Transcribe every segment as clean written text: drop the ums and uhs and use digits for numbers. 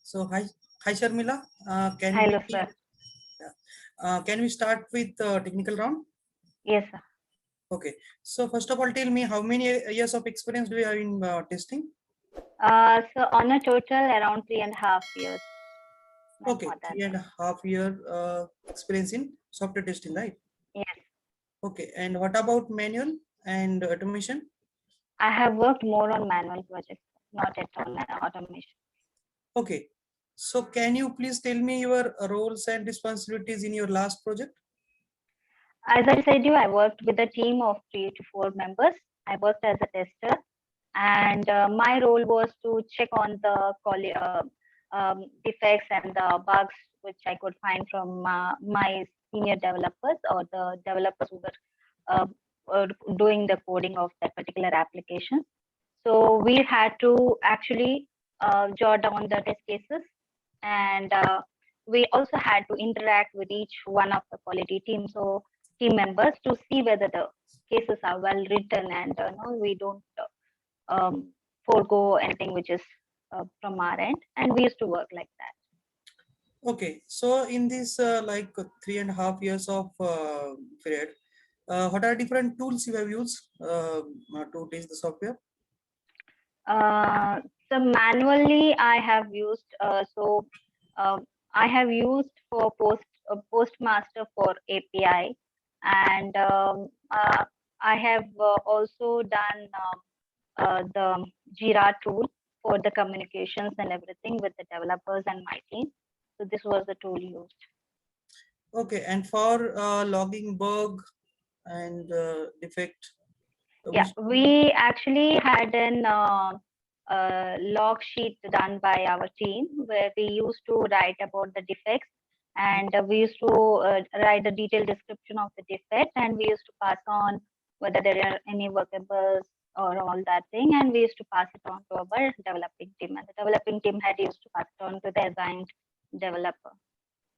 So hi Sharmila. Hello, sir. Can we start with technical round? Yes, sir. Okay. So first of all, tell me how many years of experience do you have in testing? So on a total around 3.5 years. Okay, 3.5 year experience in software testing, right? Yes. Okay. And what about manual and automation? I have worked more on manual projects, not at all automation. Okay. So can you please tell me your roles and responsibilities in your last project? As I said I worked with a team of 3 to 4 members. I worked as a tester, and my role was to check on the defects and the bugs which I could find from my senior developers or the developers who were doing the coding of that particular application. So we had to actually jot down the test cases, and we also had to interact with each one of the quality team members to see whether the cases are well written, and no, we don't forego anything which is from our end, and we used to work like that. Okay, so in this like 3.5 years of period, what are different tools you have used to test the software? So manually, I have used I have used for Postmaster for API, and I have also done the Jira tool for the communications and everything with the developers and my team. So this was the tool used. Okay, and for logging bug and defect? Yeah, we actually had an log sheet done by our team where we used to write about the defects, and we used to write the detailed description of the defect, and we used to pass on whether there are any workables or all that thing, and we used to pass it on to our developing team, and the developing team had used to pass it on to the assigned developer.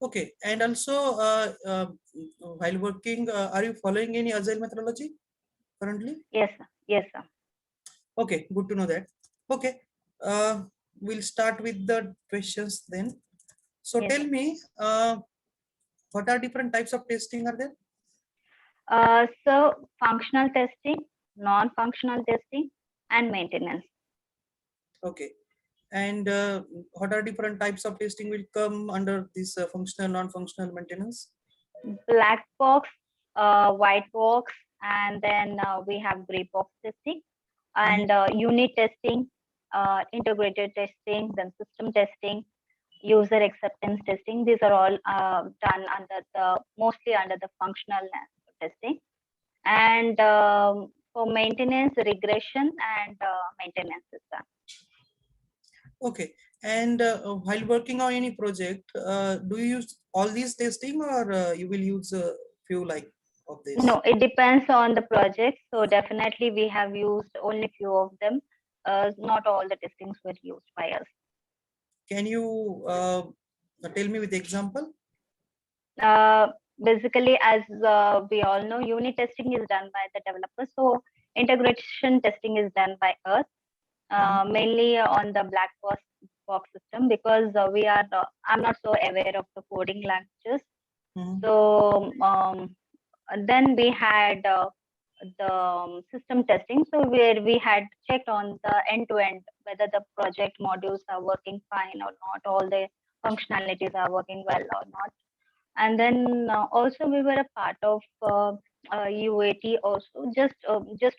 Okay, and also while working, are you following any agile methodology currently? Yes, sir. Yes, sir. Okay, good to know that. Okay, we'll start with the questions then. So Yes, tell sir. me, what are different types of testing are there? So functional testing, non-functional testing, and maintenance. Okay, and what are different types of testing will come under this functional, non-functional maintenance? Black box, white box, and then we have gray box testing, and unit testing, integrated testing, then system testing, user acceptance testing. These are all done mostly under the functional testing. And for maintenance, regression and maintenance is done. Okay, and while working on any project, do you use all these testing, or you will use a few like of this? No, it depends on the project. So definitely we have used only few of them. Not all the testings were used by us. Can you tell me with example? Basically, as we all know, unit testing is done by the developers. So integration testing is done by us, mainly on the Blackbox system, because I'm not so aware of the coding languages. So then we had the system testing, so where we had checked on the end-to-end whether the project modules are working fine or not, all the functionalities are working well or not. And then also we were a part of UAT also, just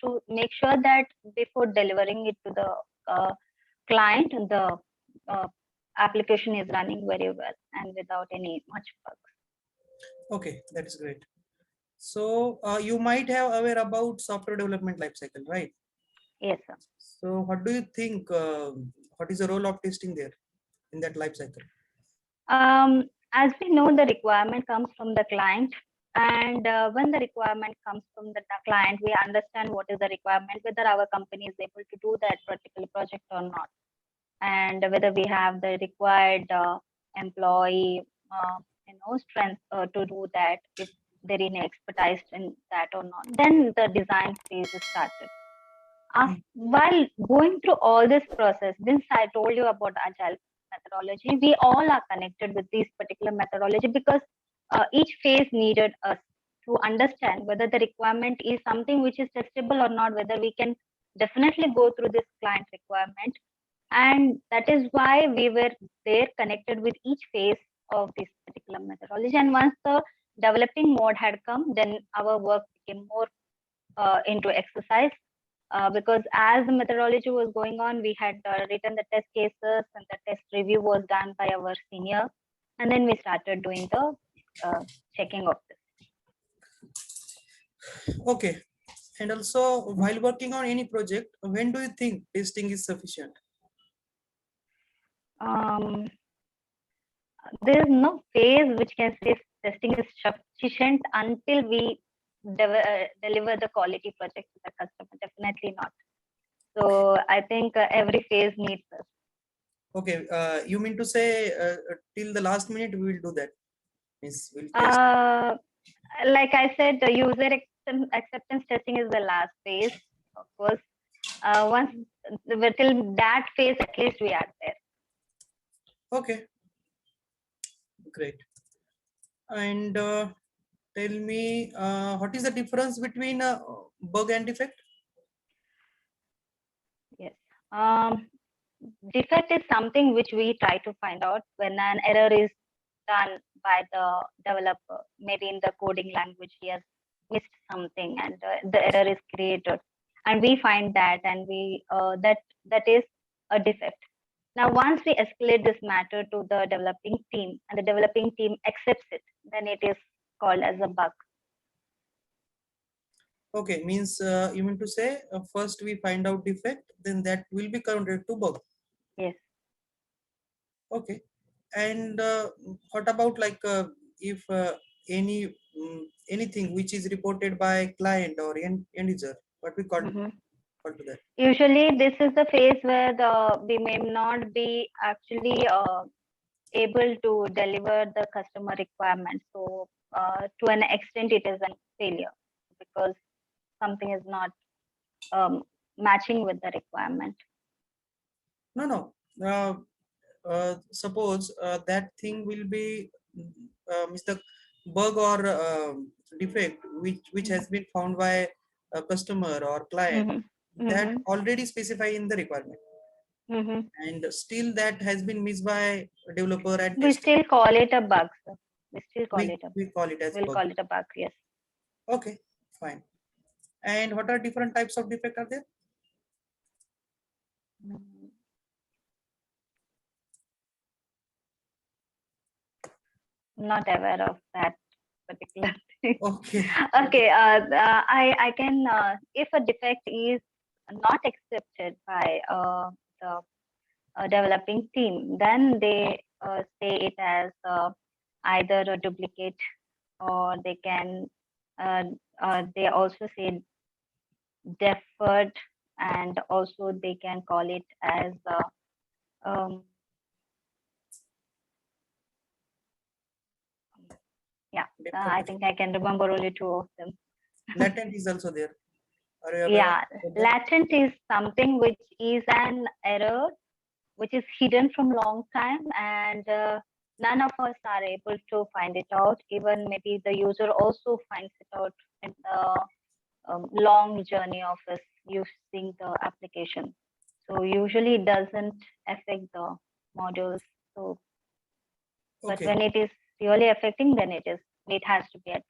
to make sure that before delivering it to the client, the application is running very well and without any much bugs. Okay, that is great. So you might have aware about software development lifecycle, right? Yes, sir. So what do you think? What is the role of testing there in that lifecycle? As we know, the requirement comes from the client, and when the requirement comes from the client, we understand what is the requirement, whether our company is able to do that particular project or not, and whether we have the required employee strength to do that, if they're expertise in that or not. Then the design phase is started. While going through all this process, since I told you about agile, methodology. We all are connected with this particular methodology because each phase needed us to understand whether the requirement is something which is testable or not, whether we can definitely go through this client requirement. And that is why we were there connected with each phase of this particular methodology. And once the developing mode had come, then our work became more into exercise. Because as the methodology was going on, we had written the test cases and the test review was done by our senior. And then we started doing the checking of this. Okay. And also, while working on any project, when do you think testing is sufficient? There is no phase which can say testing is sufficient until we deliver the quality project to the customer. Definitely not. So I think every phase needs us. Okay, you mean to say till the last minute we will do that? Means we'll test. Like I said, the user acceptance testing is the last phase, of course. Once till that phase, at least we are there. Okay, great. And tell me, what is the difference between bug and defect? Yes. Defect is something which we try to find out when an error is done by the developer. Maybe in the coding language, he has missed something and the error is created. And we find that, and we that is a defect. Now, once we escalate this matter to the developing team and the developing team accepts it, then it is called as a bug. Okay, means you mean to say first we find out defect, then that will be counted to bug. Yes. Okay. And what about like if anything which is reported by client or end user, what we call to that? Usually, this is the phase where we may not be actually able to deliver the customer requirement. So, to an extent, it is a failure because something is not matching with the requirement. No. Suppose that thing will be the bug or defect which has been found by a customer or client that already specify in the requirement, and still that has been missed by developer and we still call it a bug, sir. We still call it a we call it as we'll bug. call it a bug. Yes. Okay, fine. And what are different types of defect are there? Not aware of that particular thing. Okay. Okay. I can if a defect is not accepted by the developing team, then they say it as either a duplicate, or they can they also say deferred, and also they can call it as I think I can remember only two of them. Latent is also there. Yeah, latent is something which is an error which is hidden from long time, and none of us are able to find it out. Even maybe the user also finds it out in the long journey of us using the application. So usually it doesn't affect the modules. So, but when it is really affecting, then it has to be addressed.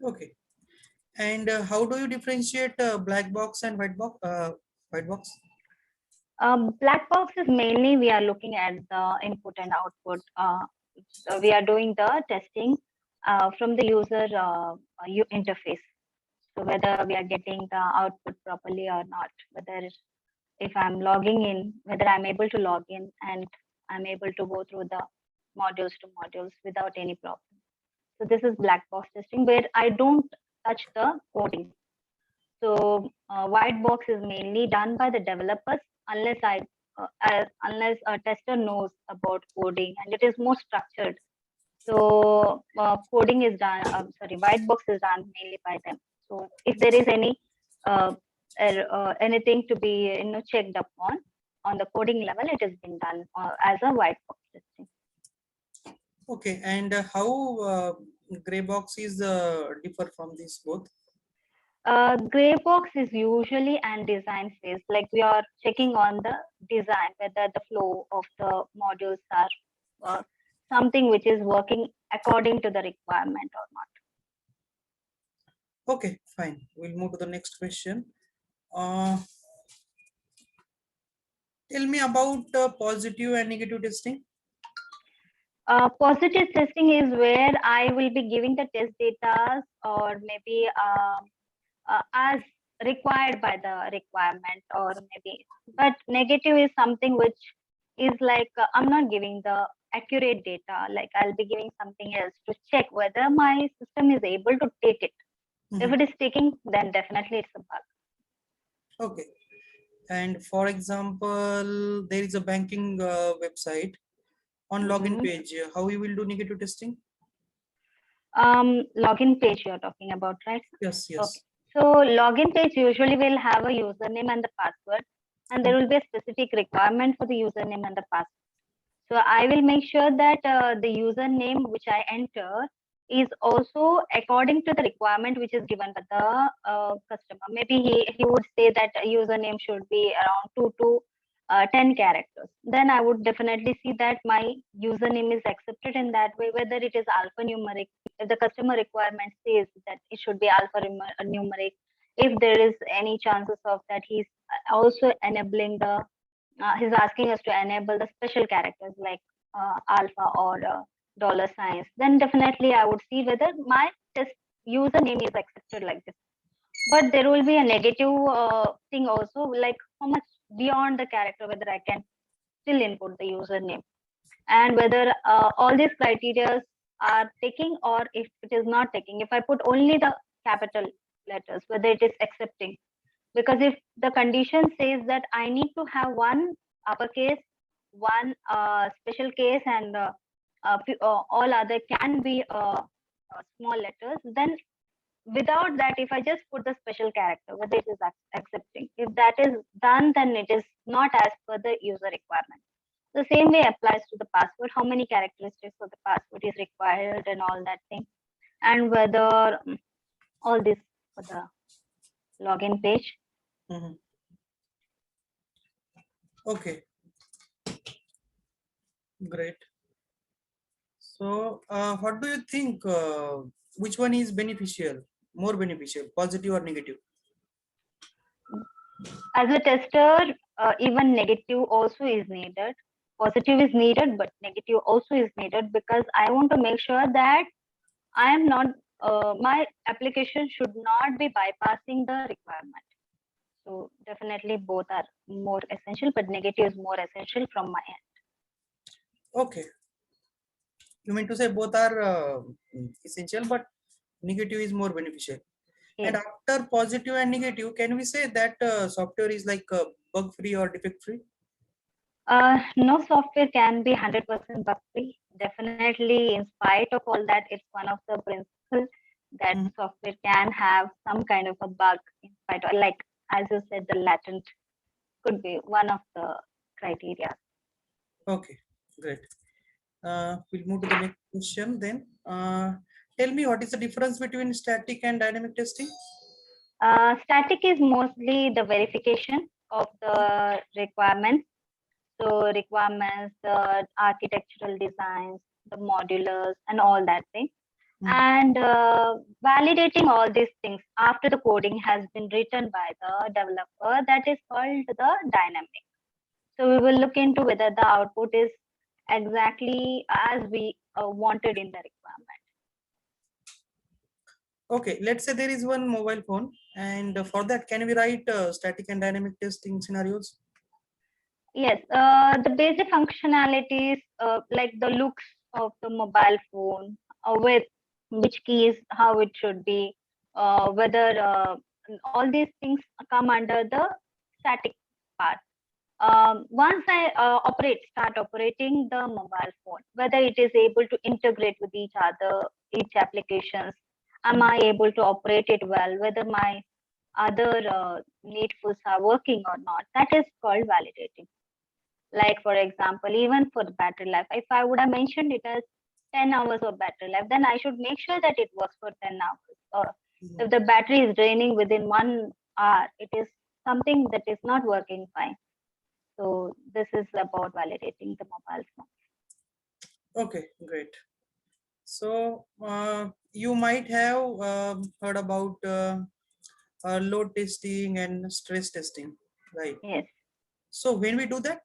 Okay. And how do you differentiate black box and white box? Black box is mainly we are looking at the input and output. So we are doing the testing from the user interface. So whether we are getting the output properly or not, whether if I'm logging in, whether I'm able to log in and I'm able to go through the modules to modules without any problem. So this is black box testing where I don't touch the coding. So white box is mainly done by the developers unless unless a tester knows about coding and it is more structured. So coding is done. White box is done mainly by them. So if there is any anything to be checked upon, on the coding level, it has been done as a white box testing. Okay, and how gray box is differ from these both? Gray box is usually an design phase, like we are checking on the design, whether the flow of the modules are something which is working according to the requirement or not. Okay, fine. We'll move to the next question. Tell me about positive and negative testing. Positive testing is where I will be giving the test data or maybe as required by the requirement or maybe, but negative is something which is like I'm not giving the accurate data, like I'll be giving something else to check whether my system is able to take it. If it is taking, then definitely it's a bug. Okay. And for example, there is a banking website on login page. How you will do negative testing? Login page you're talking about, right? Yes, yes. Okay. So login page usually will have a username and the password, and there will be a specific requirement for the username and the password. So I will make sure that the username which I enter is also according to the requirement which is given by the customer. Maybe he would say that a username should be around 2 to 10 characters. Then I would definitely see that my username is accepted in that way, whether it is alphanumeric. If the customer requirement says that it should be alphanumeric, if there is any chances of that he's also enabling the he's asking us to enable the special characters like alpha or dollar signs, then definitely I would see whether my test username is accepted like this. But there will be a negative thing also, like how much beyond the character, whether I can still input the username, and whether all these criteria are taking, or if it is not taking. If I put only the capital letters, whether it is accepting, because if the condition says that I need to have one uppercase, one special case, and all other can be small letters, then without that, if I just put the special character, whether it is accepting, if that is done, then it is not as per the user requirement. The same way applies to the password, how many characteristics of the password is required and all that thing, and whether all this for the login page. Okay, great. So what do you think, which one is beneficial, more beneficial, positive or negative? As a tester, even negative also is needed. Positive is needed, but negative also is needed, because I want to make sure that I am not, my application should not be bypassing the requirement. So definitely both are more essential, but negative is more essential from my end. Okay. You mean to say both are essential, but negative is more beneficial. Yes. And after positive and negative, can we say that software is like bug free or defect free? No software can be 100% bug free. Definitely, in spite of all that, it's one of the principles that software can have some kind of a bug, in spite of, like as you said, the latent could be one of the criteria. Okay, great. We'll move to the next question then. Tell me, what is the difference between static and dynamic testing? Static is mostly the verification of the requirements. So requirements, the architectural designs, the modulars, and all that thing. And validating all these things after the coding has been written by the developer, that is called the dynamic. So we will look into whether the output is exactly as we wanted in the requirement. Okay, let's say there is one mobile phone, and for that, can we write static and dynamic testing scenarios? Yes, the basic functionalities like the looks of the mobile phone, with which keys, how it should be, whether all these things come under the static part. Once I start operating the mobile phone, whether it is able to integrate with each other, each applications, am I able to operate it well, whether my other needfuls are working or not, that is called validating. Like for example, even for the battery life, if I would have mentioned it as 10 hours of battery life, then I should make sure that it works for 10 hours. Or if the battery is draining within 1 hour, it is something that is not working fine. So this is about validating the mobile phone. Okay, great. So you might have heard about load testing and stress testing, right? Yes. So when we do that,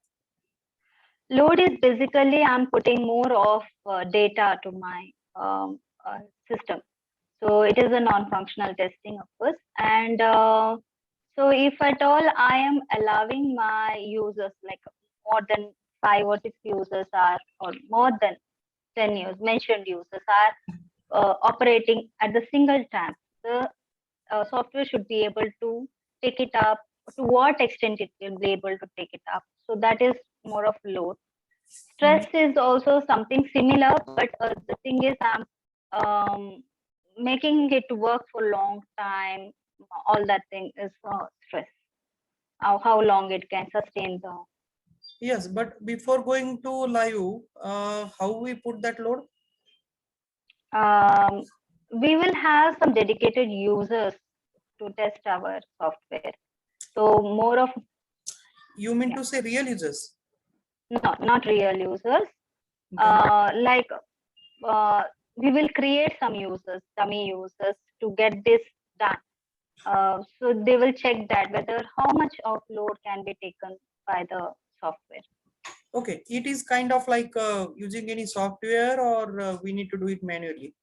Load is basically I'm putting more of data to my system. So it is a non-functional testing, of course. And so if at all I am allowing my users, like more than 5 or 6 users are, or more than 10 mentioned users are operating at the single time, the software should be able to take it up. To what extent it will be able to take it up. So that is more of load. Stress is also something similar, but the thing is I'm making it work for long time. All that thing is stress. How long it can sustain the. yes, but before going to live, how we put that load? We will have some dedicated users to test our software. So more of. You mean to say real users? No, not real users. Then Like we will create some users, dummy users, to get this done. So they will check that whether how much of load can be taken by the software. okay, it is kind of like using any software, or we need to do it manually.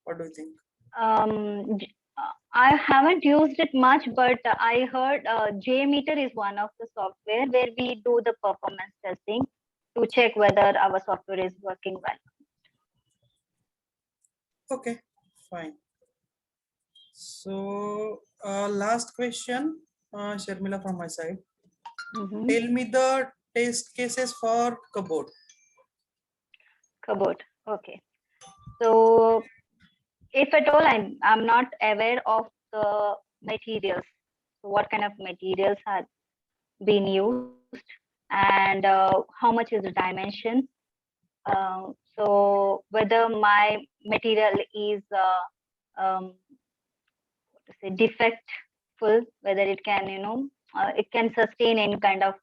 What do you think? I haven't used it much, but I heard JMeter is one of the software where we do the performance testing to check whether our software is working well. Okay, fine. So last question, Sharmila from my side. Tell me the test cases for cupboard. Cupboard. Okay. So if at all I'm not aware of the materials, so what kind of materials have been used, and how much is the dimension. So whether my material is what to say, defectful, whether it can, it can sustain any kind of,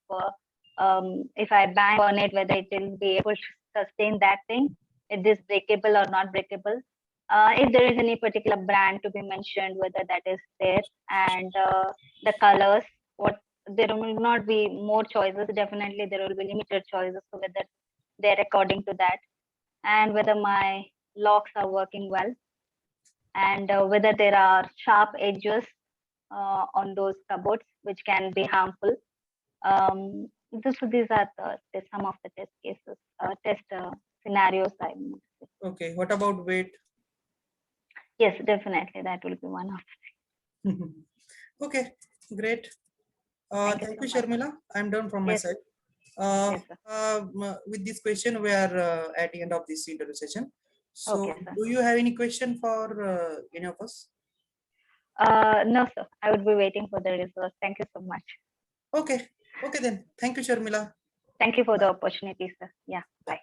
if I bang on it, whether it will be able to sustain that thing, if this breakable or not breakable. If there is any particular brand to be mentioned, whether that is there, and the colors, what there will not be more choices. Definitely, there will be limited choices. So whether they're according to that, and whether my locks are working well, and whether there are sharp edges on those cupboards which can be harmful. These are some of the test cases, test scenarios I would say. Okay, what about weight? Yes, definitely that will be one of. Okay, great. Thank you, So much. Sharmila. I'm done from my Yes, side. yes, sir. With this question, we are at the end of this interview session. So, Okay, sir. do you have any question for any of us? No, sir. I would be waiting for the results. Thank you so much. Okay, okay then. Thank you, Sharmila. Thank you for Bye. the opportunity, sir. Yeah, bye.